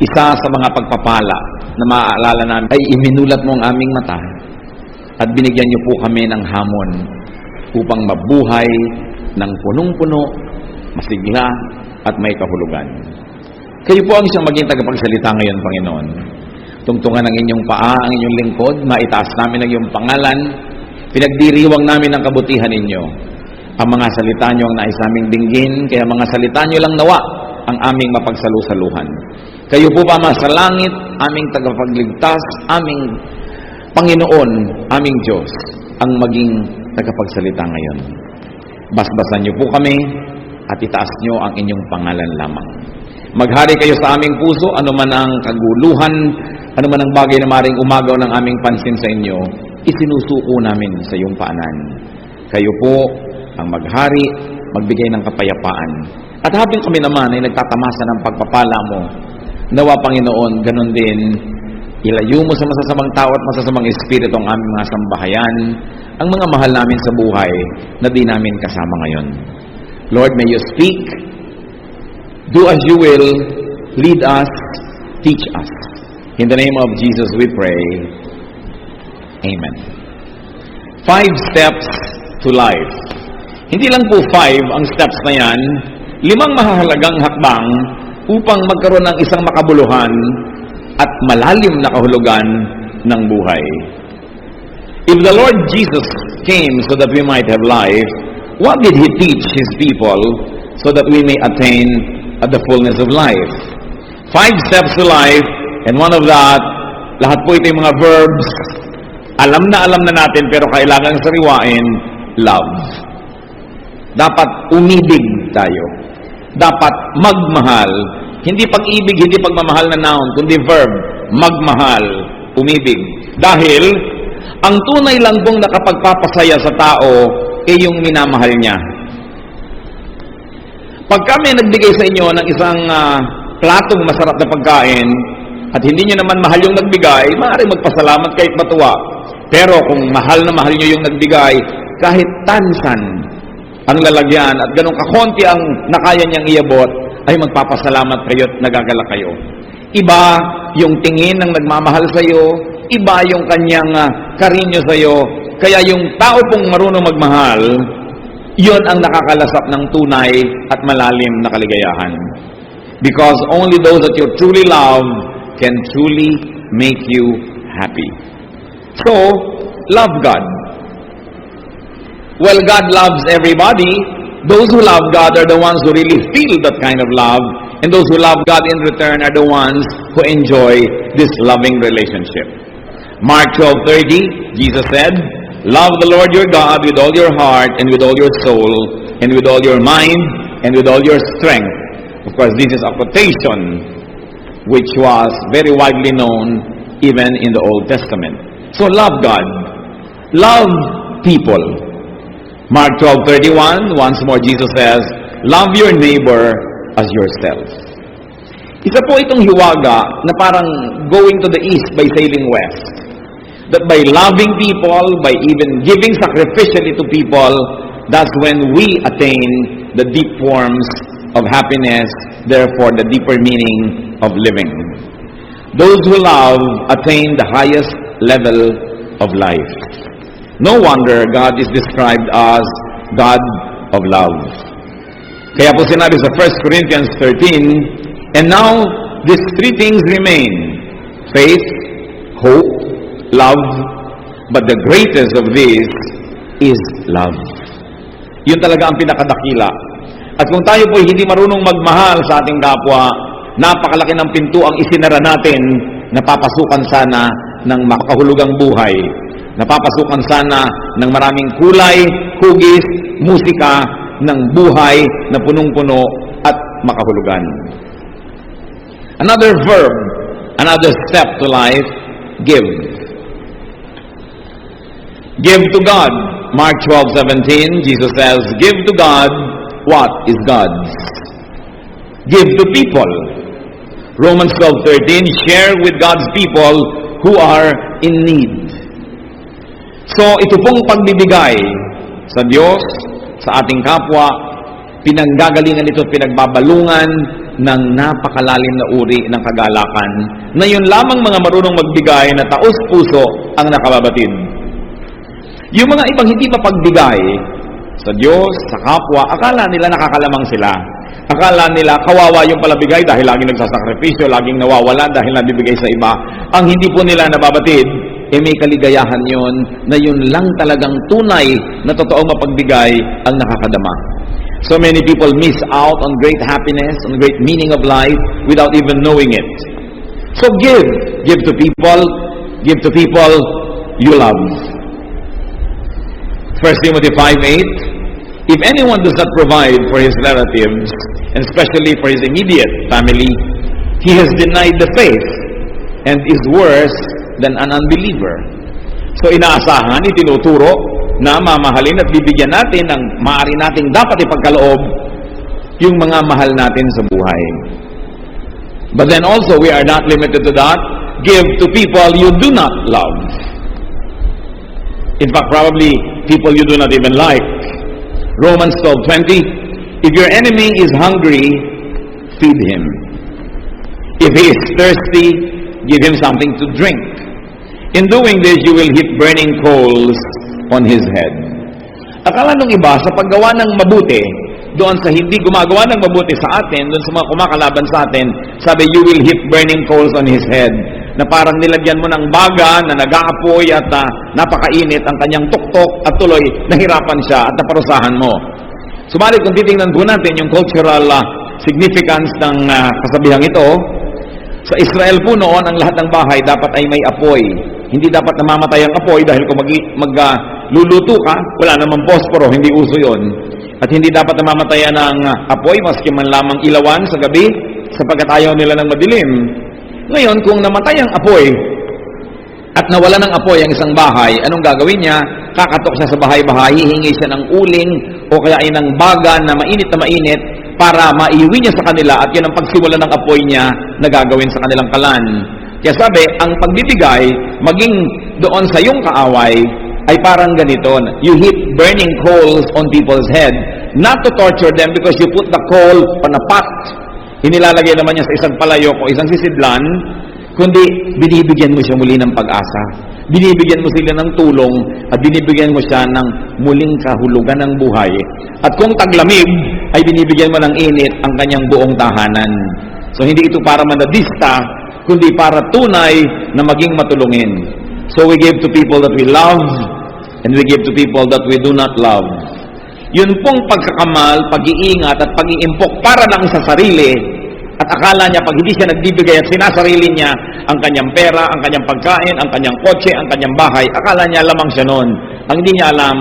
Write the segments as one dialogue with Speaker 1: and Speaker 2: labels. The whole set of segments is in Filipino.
Speaker 1: Isa sa mga pagpapala na maaalala namin ay iminulat mo ang aming mata at binigyan niyo po kami ng hamon upang mabuhay ng punong-puno, masigla at may kahulugan. Kayo po ang siyang maging tagapagsalita ngayon, Panginoon. Tungtungan ang inyong paa, ang inyong lingkod, maitaas namin ang iyong pangalan, pinagdiriwang namin ang kabutihan ninyo. Ang mga salita niyo ang nais naming dinggin, kaya mga salita niyo lang nawa ang aming mapagsalusaluhan. Kayo po pa sa langit, aming tagapagligtas, aming Panginoon, aming Diyos, ang maging tagapagsalita ngayon. Basbasan niyo po kami at itaas niyo ang inyong pangalan lamang. Maghari kayo sa aming puso, anuman ang kaguluhan, anuman ang bagay na maring umagaw ng aming pansin sa inyo, isinusuko namin sa iyong paanan. Kayo po ang maghari, magbigay ng kapayapaan. At habang kami naman ay nagtatamasa ng pagpapala mo, nawa Panginoon, ganun din, ilayo mo sa masasamang tao at masasamang espiritu ang aming mga sambahayan, ang mga mahal namin sa buhay na di namin kasama ngayon. Lord, may you speak, do as you will, lead us, teach us. In the name of Jesus we pray. Amen. 5 steps to life. Hindi lang po 5 ang steps na yan, 5 mahahalagang hakbang upang magkaroon ng isang makabuluhan at malalim na kahulugan ng buhay. If the Lord Jesus came so that we might have life, what did He teach His people so that we may attain the fullness of life? 5 steps to life, and one of that, lahat po ito yung mga verbs, alam na natin pero kailangan sariwain, love. Dapat umibig tayo. Dapat magmahal. Hindi pag-ibig, hindi pagmamahal na noun, kundi verb, magmahal, umibig. Dahil, ang tunay lang pong nakapagpapasaya sa tao ay yung minamahal niya. Pag kami nagbigay sa inyo ng isang platong masarap na pagkain, at hindi nyo naman mahal yung nagbigay, maaari magpasalamat kahit matuwa. Pero kung mahal na mahal nyo yung nagbigay, kahit tansan ang lalagyan at ganun kakonti ang nakaya niyang iabot, ay magpapasalamat kayo at nagagala kayo. Iba yung tingin ng nagmamahal sa iyo, iba yung kanyang karinyo sa iyo. Kaya yung tao pong marunong magmahal, yon ang nakakalasap ng tunay at malalim na kaligayahan. Because only those that you truly love can truly make you happy. So, love God. Well, God loves everybody. Those who love God are the ones who really feel that kind of love, and those who love God in return are the ones who enjoy this loving relationship. Mark 12:30, Jesus said, "Love the Lord your God with all your heart and with all your soul and with all your mind and with all your strength." Of course, this is a quotation which was very widely known even in the Old Testament. So love God. Love people. Mark 12:31, once more Jesus says, "Love your neighbor as yourself." Isa po itong hiwaga na parang going to the east by sailing west. That by loving people, by even giving sacrificially to people, that's when we attain the deep forms of happiness, therefore the deeper meaning of living. Those who love attain the highest level of life. No wonder God is described as God of love. Kaya po sinabi sa 1 Corinthians 13, "And now these 3 things remain: faith, hope, love, but the greatest of these is love." Yun talaga ang pinakadakila. At kung tayo po hindi marunong magmahal sa ating kapwa, napakalaki ng pinto ang isinara natin, napapasukan sana ng makahulugang buhay. Napapasukan sana ng maraming kulay, hugis, musika, ng buhay na punong-puno at makahulugan. Another verb, another step to life, give. Give to God. Mark 12:17, Jesus says, "Give to God what is God's." Give to people. Romans 12:13, share with God's people who are in need. So, ito pong pagbibigay sa Diyos, sa ating kapwa, pinanggagalingan ito at pinagbabalungan ng napakalalim na uri ng kagalakan na yun lamang mga marunong magbigay na taos-puso ang nakababatid. Yung mga ibang hindi mapagbigay sa Diyos, sa kapwa, akala nila nakakalamang sila. Akala nila kawawa yung palabigay dahil laging nagsasakripisyo, laging nawawala dahil nabibigay sa iba. Ang hindi po nila nababatid, may kaligayahan yon na yun lang talagang tunay na totoong mapagbigay ang nakakadama. So many people miss out on great happiness, on great meaning of life without even knowing it. So give to people you love. 1 Timothy 5:8, if anyone does not provide for his relatives, and especially for his immediate family, he has denied the faith and is worse than an unbeliever. So inaasahan, itinuturo na mamahalin at bibigyan natin ng maaari nating dapat ipagkaloob yung mga mahal natin sa buhay. But then also, we are not limited to that. Give to people you do not love. In fact, probably people you do not even like. Romans 12:20, if your enemy is hungry, feed him. If he is thirsty, give him something to drink. In doing this, you will heap burning coals on his head. Akala nung iba, sa paggawa ng mabuti, doon sa hindi gumagawa ng mabuti sa atin, doon sa mga kumakalaban sa atin, sabi, you will heap burning coals on his head. Na parang nilagyan mo ng baga na nag-aapoy at napakainit ang kanyang tuktok at tuloy nahirapan siya at naparusahan mo. Subalit kung titingnan po natin yung cultural significance ng kasabihang ito, sa Israel po noon, ang lahat ng bahay dapat ay may apoy. Hindi dapat namamatay ang apoy dahil kung magluluto ka, wala namang posporo, hindi uso yon. At hindi dapat namamatayan ng apoy, maski man lamang ilawan sa gabi, sapagkat ayaw nila ng madilim. Ngayon, kung namatay ang apoy at nawala ng apoy ang isang bahay, anong gagawin niya? Kakatok siya sa bahay-bahay, hihingi siya ng uling o kaya ay ng baga na mainit para maiuwi niya sa kanila at yun ang pagsimula ng apoy niya na gagawin sa kanilang kalan. Kaya sabi, ang pagbibigay, maging doon sa iyong kaaway, ay parang ganito. You heap burning coals on people's head, not to torture them because you put the coal on a pot. Inilalagay naman niya sa isang palayok o isang sisidlan, kundi binibigyan mo siya muli ng pag-asa. Binibigyan mo sila ng tulong at binibigyan mo siya ng muling kahulugan ng buhay. At kung taglamig, ay binibigyan mo ng init ang kanyang buong tahanan. So hindi ito para manadista, kundi para tunay na maging matulungin. So we give to people that we love and we give to people that we do not love. Yun pong pagkakamal, pag-iingat at pag-iimpok para lang sa sarili at akala niya pag hindi siya nagbibigay at sinasarili niya ang kanyang pera, ang kanyang pagkain, ang kanyang kotse, ang kanyang bahay, akala niya lamang siya noon. Ang hindi niya alam,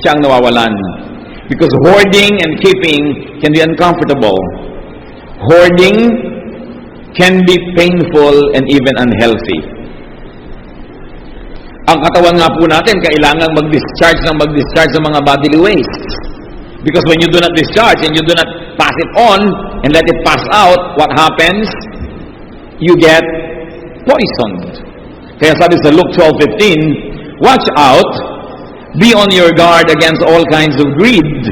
Speaker 1: siya ang nawawalan. Because hoarding and keeping can be uncomfortable. Hoarding can be painful and even unhealthy. Ang katawan nga po natin, kailangan mag-discharge ng mga bodily waste. Because when you do not discharge and you do not pass it on and let it pass out, what happens? You get poisoned. Kaya sabi sa Luke 12:15, watch out, be on your guard against all kinds of greed.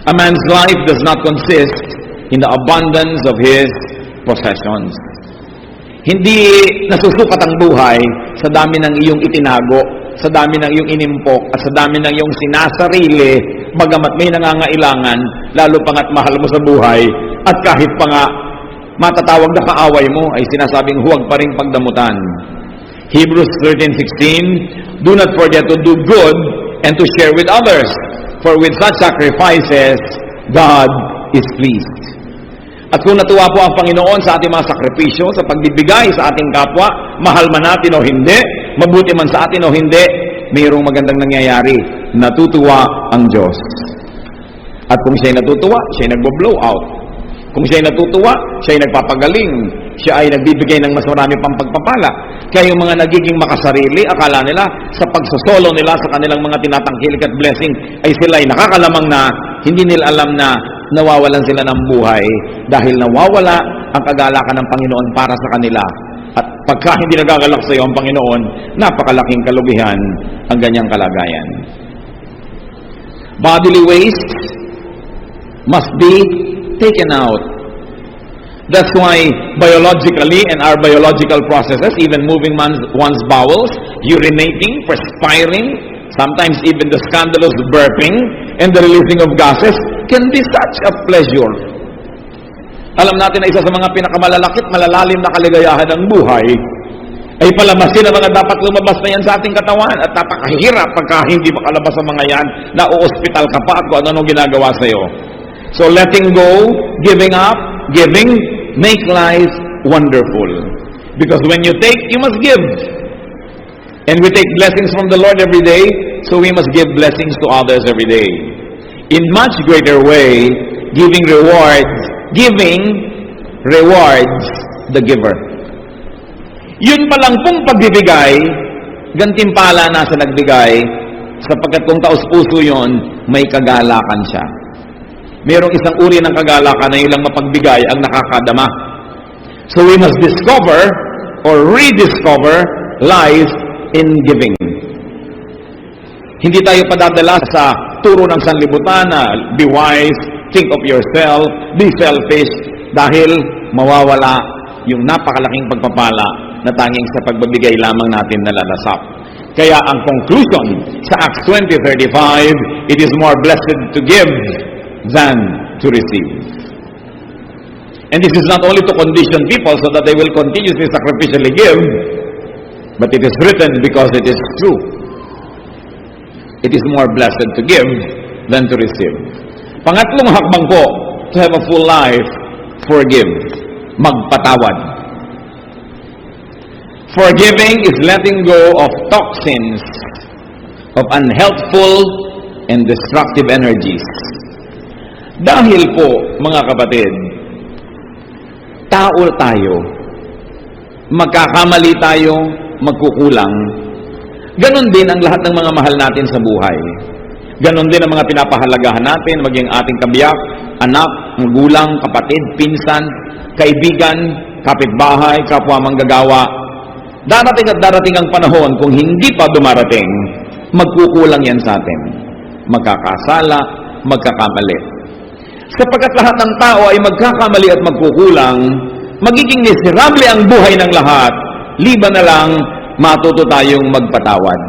Speaker 1: A man's life does not consist in the abundance of his possessions. Hindi nasusukat ang buhay sa dami ng iyong itinago, sa dami ng iyong inimpok, at sa dami ng iyong sinasarili, bagamat may nangangailangan, lalo pa nga't mahal mo sa buhay, at kahit pa nga matatawag na kaaway mo, ay sinasabing huwag pa rin pagdamutan. Hebrews 13:16, do not forget to do good and to share with others, for with such sacrifices, God is pleased. At kung natuwa po ang Panginoon sa ating mga sakripisyo, sa pagbibigay sa ating kapwa, mahal man natin o hindi, mabuti man sa atin o hindi, mayroong magandang nangyayari. Natutuwa ang Diyos. At kung siya'y natutuwa, siya'y nagbo-blow out. Kung siya'y natutuwa, siya'y nagpapagaling. Siya ay nagbibigay ng mas marami pang pagpapala. Kaya yung mga nagiging makasarili, akala nila, sa pagsosolo nila sa kanilang mga tinatangkilik at blessing, ay sila'y nakakalamang na hindi nila alam na nawawalan sila ng buhay dahil nawawala ang kagalakan ng Panginoon para sa kanila. At pagka hindi nagagalak sa iyo ang Panginoon, napakalaking kalugihan ang ganyang kalagayan. Bodily waste must be taken out. That's why biologically and our biological processes, even moving one's bowels, urinating, perspiring, sometimes even the scandalous burping and the releasing of gases can be such a pleasure. Alam natin na isa sa mga pinakamalalakit, malalalim na kaligayahan ng buhay ay palamasin ang mga dapat lumabas na yan sa ating katawan at napakahirap pagka hindi makalabas ang mga yan na o-hospital ka pa at kung ano ginagawa sa'yo. So letting go, giving up, giving, make life wonderful. Because when you take, you must give. And we take blessings from the Lord every day, so we must give blessings to others every day. In much greater way, giving rewards the giver. Yun pa lang pong pagbibigay, gantimpala na sa nagbigay, sapagkat kung taos-puso yun, may kagalakan siya. Mayroong isang uri ng kagalakan na ilang mapagbigay ang nakakadama. So we must discover or rediscover life in giving. Hindi tayo padadala sa turo ng sanlibutan na be wise, think of yourself, be selfish, dahil mawawala yung napakalaking pagpapala na tanging sa pagbibigay lamang natin nalalasap. Kaya ang conclusion sa Acts 20:35, it is more blessed to give than to receive. And this is not only to condition people so that they will continuously sacrificially give, but it is written because it is true. It is more blessed to give than to receive. Pangatlong hakbang po, to have a full life, forgive. Magpatawad. Forgiving is letting go of toxins, of unhelpful and destructive energies. Dahil po, mga kapatid, tao tayo, magkakamali tayo, magkukulang. Ganon din ang lahat ng mga mahal natin sa buhay. Ganon din ang mga pinapahalagahan natin, maging ating kabiyak, anak, magulang, kapatid, pinsan, kaibigan, kapitbahay, kapwa manggagawa. Darating at darating ang panahon, kung hindi pa dumarating, magkukulang yan sa atin. Magkakasala, magkakamali. Sapagkat lahat ng tao ay magkakamali at magkukulang, magiging miserable ang buhay ng lahat, liban na lang matuto tayong magpatawad.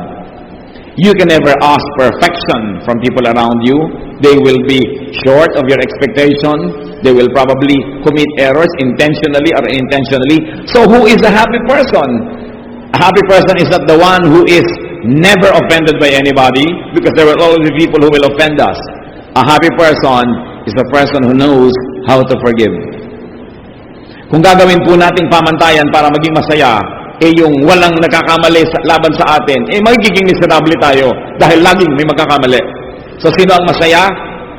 Speaker 1: You can never ask perfection from people around you. They will be short of your expectation. They will probably commit errors intentionally or unintentionally. So who is a happy person? A happy person is not the one who is never offended by anybody, because there will always be people who will offend us. A happy person is a person who knows how to forgive. Kung gagawin po nating pamantayan para maging masaya, yung walang nakakamali laban sa atin, magiging miserable tayo dahil laging may magkakamali. So sino ang masaya?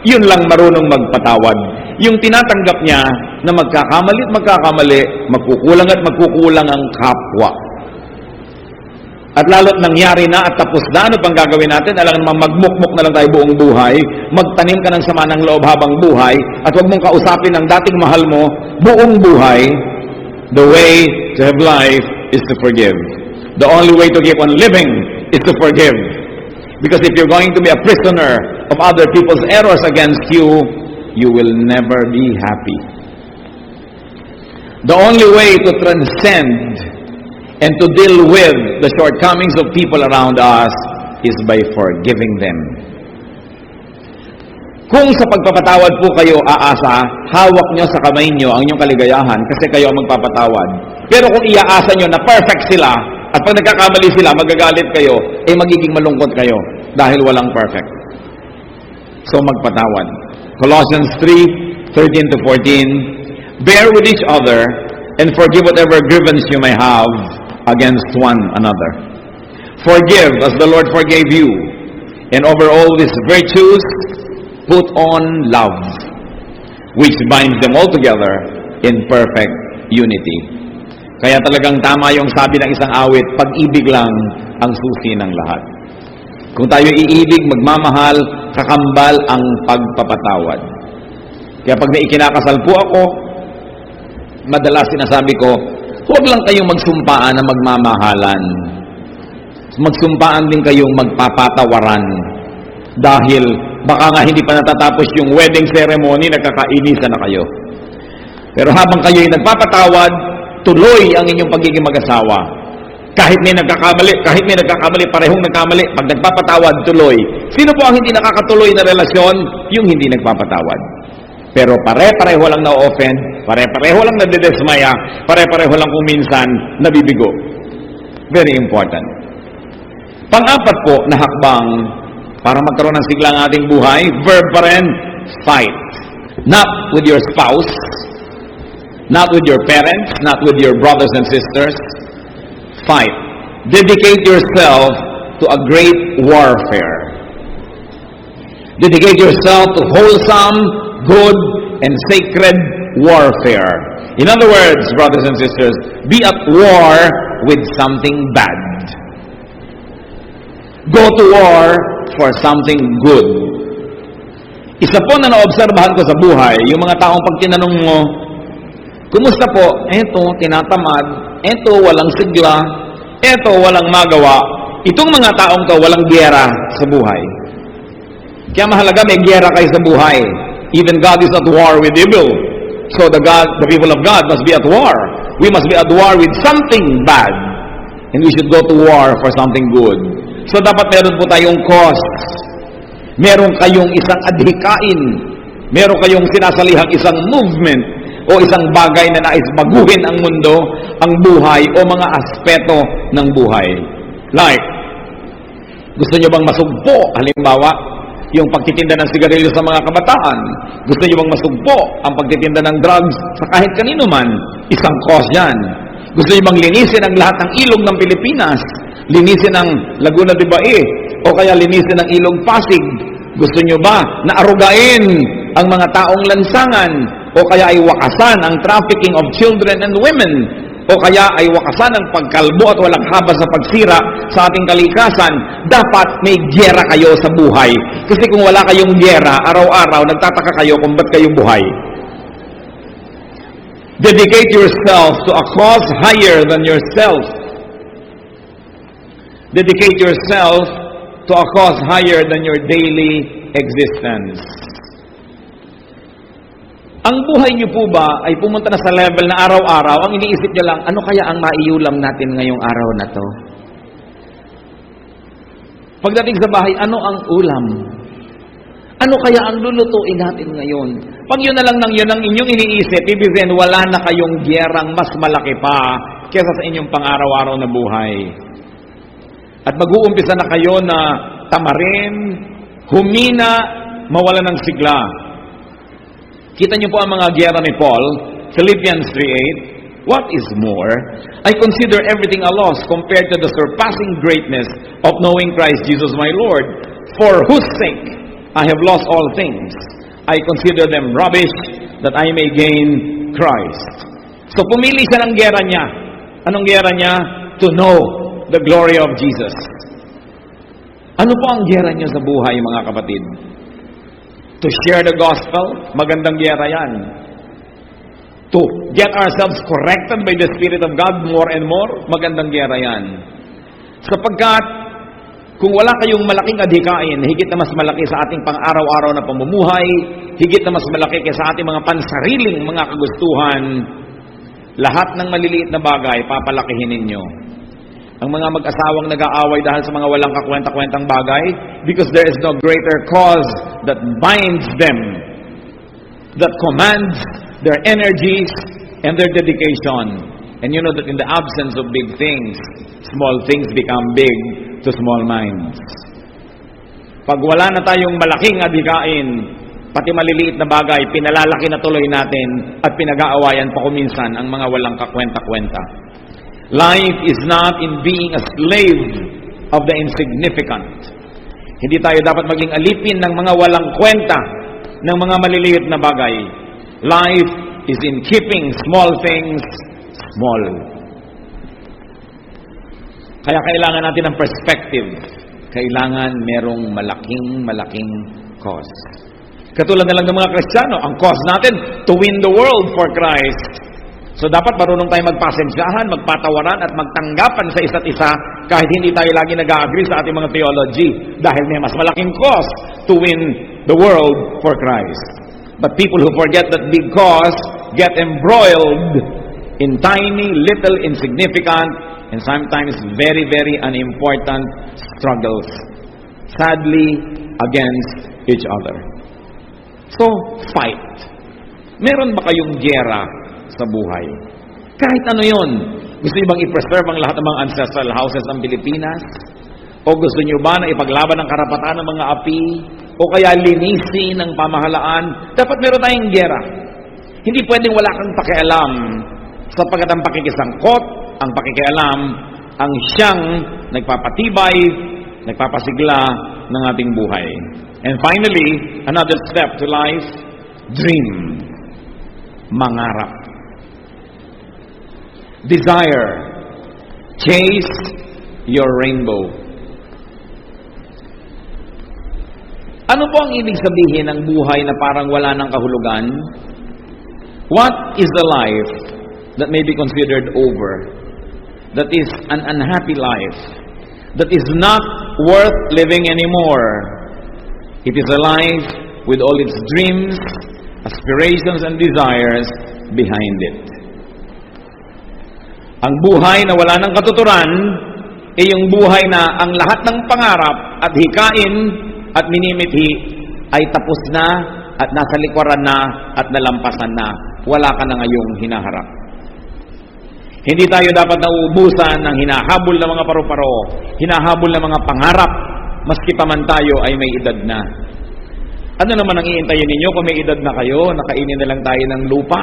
Speaker 1: Yun lang marunong magpatawad. Yung tinatanggap niya na magkakamali at magkakamali, magkukulang at magkukulang ang kapwa. At lalo't nangyari na at tapos na, ano pang gagawin natin? Alam naman, magmukmuk na lang tayo buong buhay, magtanim ka ng sama ng loob habang buhay, at huwag mong kausapin ang dating mahal mo buong buhay. The way to have life is to forgive. The only way to keep on living is to forgive. Because if you're going to be a prisoner of other people's errors against you, you will never be happy. The only way to transcend and to deal with the shortcomings of people around us is by forgiving them. Kung sa pagpapatawad po kayo aasa, hawak nyo sa kamay nyo ang inyong kaligayahan kasi kayo ang magpapatawad. Pero kung iaasa nyo na perfect sila at pag nagkakamali sila, magagalit kayo, magiging malungkot kayo dahil walang perfect. So magpatawad. Colossians 3:13-14, bear with each other and forgive whatever grievance you may have against one another. Forgive as the Lord forgave you. And over all these virtues, put on love, which binds them all together in perfect unity. Kaya talagang tama yung sabi ng isang awit, pag-ibig lang ang susi ng lahat. Kung tayo iibig, magmamahal, kakambal ang pagpapatawad. Kaya pag naikinakasal po ako, madalas sinasabi ko, huwag lang kayong magsumpaan na magmamahalan. Magsumpaan din kayong magpapatawaran. Dahil baka nga hindi pa natatapos yung wedding ceremony, nagkakainisan na kayo. Pero habang kayo'y nagpapatawad, tuloy ang inyong pagiging mag-asawa. Kahit may nagkakamali, parehong nagkamali. Pag nagpapatawad, tuloy. Sino po ang hindi nakakatuloy na relasyon? Yung hindi nagpapatawad. Pero pare-pareho lang na-offend, pare-pareho lang nadidesmaya, pare-pareho lang kung minsan nabibigo. Very important. Pang-apat po na hakbang para magkaroon ng sigla ng ating buhay, verb pa rin, fight. Not with your spouse, not with your parents, not with your brothers and sisters. Fight. Dedicate yourself to a great warfare. Dedicate yourself to wholesome, good, and sacred warfare. In other words, brothers and sisters, be at war with something bad. Go to war for something good. Isa po na naobserbahan ko sa buhay, yung mga taong pag tinanong mo, kumusta po? Eto, tinatamad. Eto, walang sigla. Eto, walang magawa. Itong mga taong to, walang giyera sa buhay. Kaya mahalaga may giyera kayo sa buhay. Even God is at war with evil. So the people of God must be at war. We must be at war with something bad. And we should go to war for something good. So dapat meron po tayong cause. Meron kayong isang adhikain. Meron kayong sinasalihang isang movement o isang bagay na nais baguhin ang mundo, ang buhay, o mga aspeto ng buhay. Like, gusto nyo bang masugpo? Halimbawa, yung pagtitinda ng sigarilyo sa mga kabataan. Gusto nyo bang masugpo ang pagtitinda ng drugs sa kahit kanino man? Isang cause yan. Gusto nyo bang linisin ang lahat ng ilog ng Pilipinas? Linisin ang Laguna de Bae? O kaya linisin ang ilog Pasig? Gusto nyo ba na arugain ang mga taong lansangan? O kaya ay wakasan ang trafficking of children and women? O kaya ay wakasan ang pagkalbo at walang habas sa pagsira sa ating kalikasan? Dapat may gyera kayo sa buhay. Kasi kung wala kayong gyera, araw-araw, nagtataka kayo kung ba't kayo buhay. Dedicate yourself to a cause higher than yourself. Dedicate yourself to a cause higher than your daily existence. Ang buhay niyo po ba ay pumunta na sa level na araw-araw, ang iniisip niyo lang, ano kaya ang maiulam natin ngayong araw na to? Pagdating sa bahay, ano ang ulam? Ano kaya ang lulutuin natin ngayon? Pag yun na lang ng yun ang inyong iniisip, ibig sabihin, wala na kayong gyerang mas malaki pa kesa sa inyong pang-araw-araw na buhay. At mag-uumpisa na kayo na tamarin, humina, mawala ng sigla. Kita niyo po ang mga gyera ni Paul, Philippians 3:8. What is more, I consider everything a loss compared to the surpassing greatness of knowing Christ Jesus my Lord, for whose sake I have lost all things. I consider them rubbish, that I may gain Christ. So pumili siya ng gyera niya. Anong gyera niya? To know the glory of Jesus. Ano po ang gyera niyo sa buhay, mga kapatid? To share the gospel, magandang gyera yan. To get ourselves corrected by the Spirit of God more and more, magandang gyera yan. Sapagkat, kung wala kayong malaking adhikain, higit na mas malaki sa ating pang-araw-araw na pamumuhay, higit na mas malaki kaysa ating mga pansariling mga kagustuhan, lahat ng maliliit na bagay, papalakihin ninyo. Ang mga mag-asawang nag-aaway dahil sa mga walang kakwenta-kwentang bagay, because there is no greater cause that binds them, that commands their energies and their dedication. And you know that in the absence of big things, small things become big to small minds. Pag wala na tayong malaking adhikain, pati maliliit na bagay, pinalalaki na tuloy natin at pinag-aawayan pa kuminsan ang mga walang kakwenta-kwenta. Life is not in being a slave of the insignificant. Hindi tayo dapat maging alipin ng mga walang kwenta, ng mga maliliit na bagay. Life is in keeping small things small. Kaya kailangan natin ng perspective. Kailangan merong malaking cause. Katulad na lang ng mga Kristiyano, ang cause natin, to win the world for Christ. So dapat marunong tayo magpasensyahan, magpatawaran at magtanggapan sa isa't isa kahit hindi tayo lagi nag-agree sa ating mga theology dahil may mas malaking cause to win the world for Christ. But people who forget that big cause get embroiled in tiny, little, insignificant, and sometimes very, very unimportant struggles, sadly, against each other. So, fight. Meron ba kayong giyera sa buhay? Kahit ano yon. Gusto niyo bang i-preserve ang lahat ng mga ancestral houses ng Pilipinas? O gusto niyo ba na ipaglaban ang karapatan ng mga api? O kaya linisin ang pamahalaan? Dapat meron tayong giyera. Hindi pwedeng wala kang pakialam, sapagkat ang pakikisangkot, ang pakikialam, ang siyang nagpapatibay, nagpapasigla ng ating buhay. And finally, another step to life, dream. Mangarap. Desire. Chase your rainbow. Ano po ang ibig sabihin ng buhay na parang wala ng kahulugan? What is the life that may be considered over? That is an unhappy life. That is not worth living anymore. It is a life with all its dreams, aspirations, and desires behind it. Ang buhay na wala ng katuturan ay yung buhay na ang lahat ng pangarap at hikain at minimithi ay tapos na at nasa likuran na at nalampasan na. Wala ka na ngayong hinaharap. Hindi tayo dapat nauubusan ng hinahabol ng mga paru-paro, hinahabol ng mga pangarap, maski pa man tayo ay may edad na. Ano naman ang iintayin ninyo kung may edad na kayo, nakainin na lang tayo ng lupa?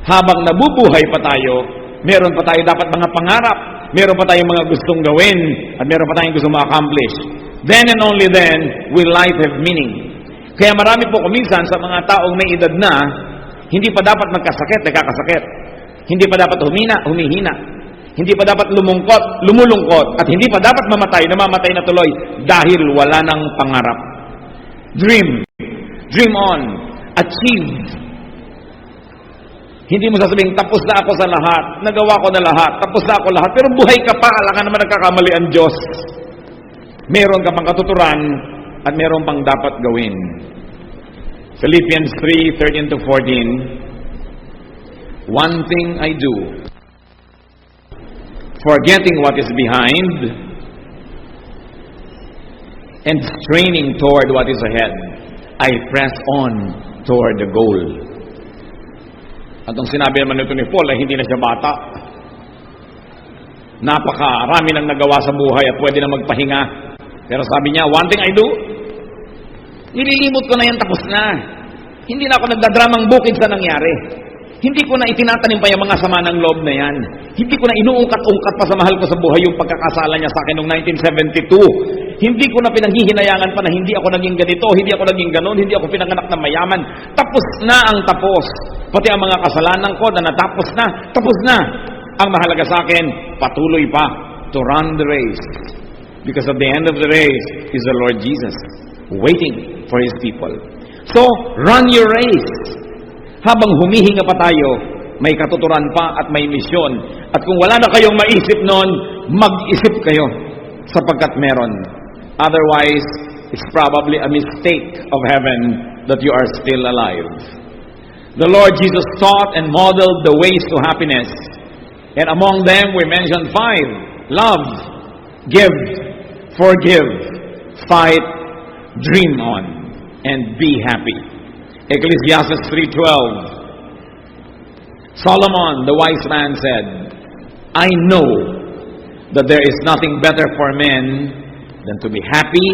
Speaker 1: Habang nabubuhay pa tayo, meron pa tayo dapat mga pangarap, meron pa tayong mga gustong gawin, at meron pa tayong gustong ma-accomplish. Then and only then will life have meaning. Kaya marami po kuminsan sa mga taong may edad na, hindi pa dapat magkasakit, nagkakasakit. Hindi pa dapat humihina. Hindi pa dapat lumulungkot. At hindi pa dapat namamatay na tuloy dahil wala ng pangarap. Dream. Dream on. Achieve. Hindi mo sasabihin, tapos na ako sa lahat. Nagawa ko na lahat. Tapos na ako lahat. Pero buhay ka pa. Alam ka naman nagkakamali ang Diyos. Meron ka pang katuturan at meron pang dapat gawin. Philippians 3:13-14. One thing I do, forgetting what is behind and straining toward what is ahead, I press on toward the goal. At ang sinabi naman nito ni Paul ay hindi na siya bata. Napakarami nang nagawa sa buhay at pwede na magpahinga. Pero sabi niya, one thing I do, nililimot ko na yan, tapos na. Hindi na ako nagdadramang bukid sa nangyari. Hindi ko na itinatanim pa yung mga sama ng loob na yan. Hindi ko na inuungkat-ungkat pa sa mahal ko sa buhay yung pagkakasala niya sa akin noong 1972. Hindi ko na pinaghihinayangan pa na hindi ako naging ganito, hindi ako naging ganon, hindi ako pinanganak na mayaman. Tapos na ang tapos. Pati ang mga kasalanan ko na natapos na, tapos na. Ang mahalaga sa akin, patuloy pa to run the race. Because at the end of the race is the Lord Jesus waiting for His people. So, run your race. Habang humihinga pa tayo, may katuturan pa at may misyon. At kung wala na kayong maisip noon, mag-isip kayo sapagkat meron. Otherwise, it's probably a mistake of heaven that you are still alive. The Lord Jesus taught and modeled the ways to happiness. And among them, we mentioned 5. Love, give, forgive, fight, dream on, and be happy. Ecclesiastes 3:12. Solomon, the wise man, said, I know that there is nothing better for men than to be happy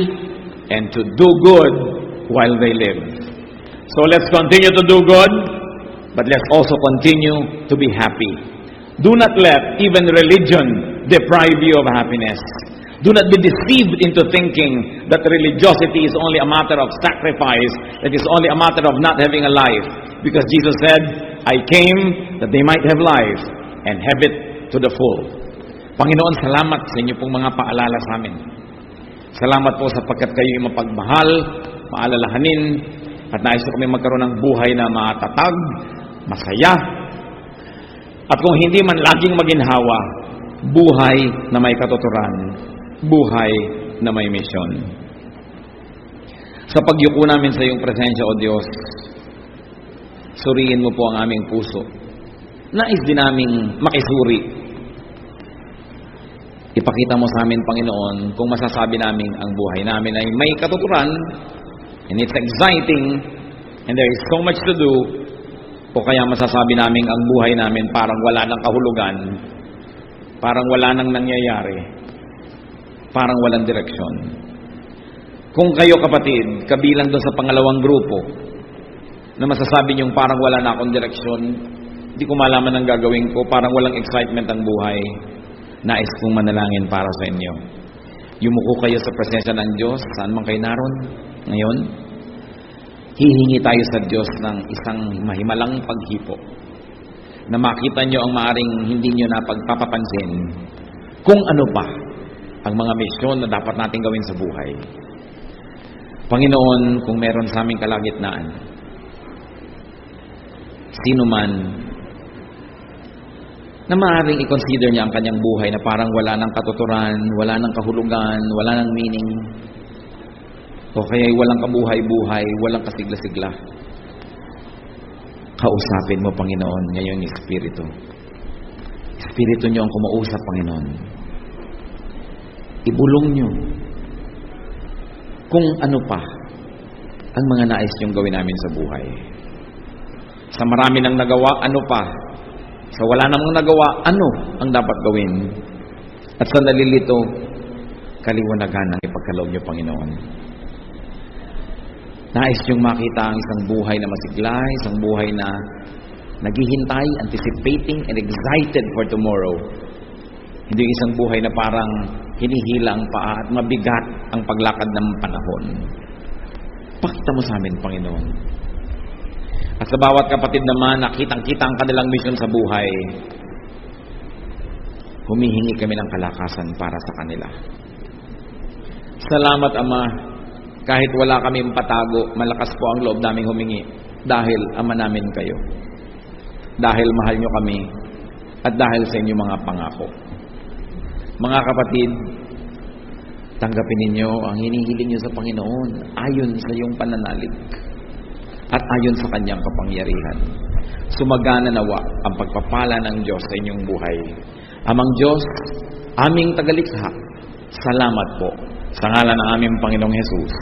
Speaker 1: and to do good while they live. So let's continue to do good, but let's also continue to be happy. Do not let even religion deprive you of happiness. Do not be deceived into thinking that religiosity is only a matter of sacrifice, that is only a matter of not having a life. Because Jesus said, I came that they might have life and have it to the full. Panginoon, salamat sa inyo pong mga paalala sa amin. Salamat po sapagkat kayo yung mapagmahal, maalalahanin, at nais ko kami magkaroon ng buhay na matatag, masaya, at kung hindi man laging maginhawa, buhay na may katuturan, buhay na may misyon. Sa pagyuko namin sa iyong presensya, O Diyos, Suriin mo po ang aming puso. Nais din naming makisuri. Ipakita mo sa amin, Panginoon, kung masasabi namin ang buhay namin ay may katuturan, and it's exciting, and there is so much to do, o kaya masasabi namin ang buhay namin parang wala ng kahulugan, parang wala nang nangyayari, parang walang direksyon. Kung kayo, kapatid, kabilang doon sa pangalawang grupo, na masasabi niyong parang wala na akong direksyon, hindi ko malaman ang gagawin ko, parang walang excitement ang buhay, nais kong manalangin para sa inyo. Yumuko kayo sa presensya ng Diyos, saan man kayo naroon ngayon. Hihingi tayo sa Diyos ng isang mahimalang paghipo, na makita nyo ang maaring hindi nyo na pagpapapansin kung ano pa ang mga misyon na dapat natin gawin sa buhay. Panginoon, kung meron sa aming kalagitnaan, sino man na maaaring i-consider niya ang kanyang buhay na parang wala ng katuturan, wala ng kahulugan, wala ng meaning, o kaya walang kabuhay-buhay, walang kasigla-sigla, kausapin mo, Panginoon, ngayong Espiritu. Espiritu niyo ang kumausap, Panginoon. Ibulong niyo kung ano pa ang mga nais niyong gawin namin sa buhay. Sa marami nang nagawa, ano pa? Sa wala namang nagawa, ano ang dapat gawin? At sa nalilito, kaliwanagan ang ipagkaloob niyo, Panginoon. Nais niyong makita ang isang buhay na masigla, isang buhay na naghihintay, anticipating, and excited for tomorrow. Hindi yung isang buhay na parang hinihila ang paa at mabigat ang paglakad ng panahon. Pakita mo sa amin, Panginoon. At sa bawat kapatid naman, nakitang-kita ang kanilang misyon sa buhay, humihingi kami ng kalakasan para sa kanila. Salamat, Ama. Kahit wala kaming patago, malakas po ang loob naming humingi dahil Ama namin kayo. Dahil mahal nyo kami at dahil sa inyong mga pangako. Mga kapatid, tanggapin ninyo ang hinihiling nyo sa Panginoon ayon sa iyong pananalig at ayon sa kanyang kapangyarihan. Sumagana nawa ang pagpapala ng Diyos sa inyong buhay. Amang Diyos, aming tagalikha, salamat po sa ngalan ng aming Panginoong Hesus.